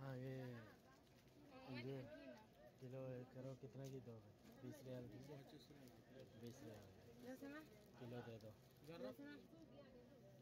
हाँ ये किलो करो कितना की दो 20 रियाल की 20 रियाल किलो दे दो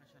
10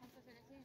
35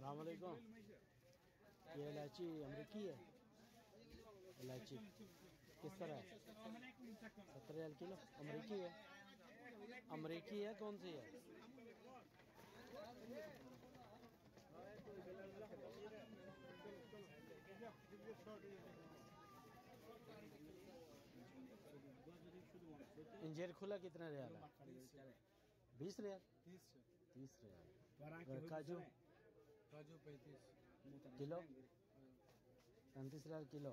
अस्सलाम वालेकुम ये इलायची अमरीकी है इलायची किस तरह है 70 रियाल किलो अमरीकी है कौन सी है इंजीर खुला कितना रियाल है 20 रियाल 30 रियाल काजू 35 किलो 35 रियाल किलो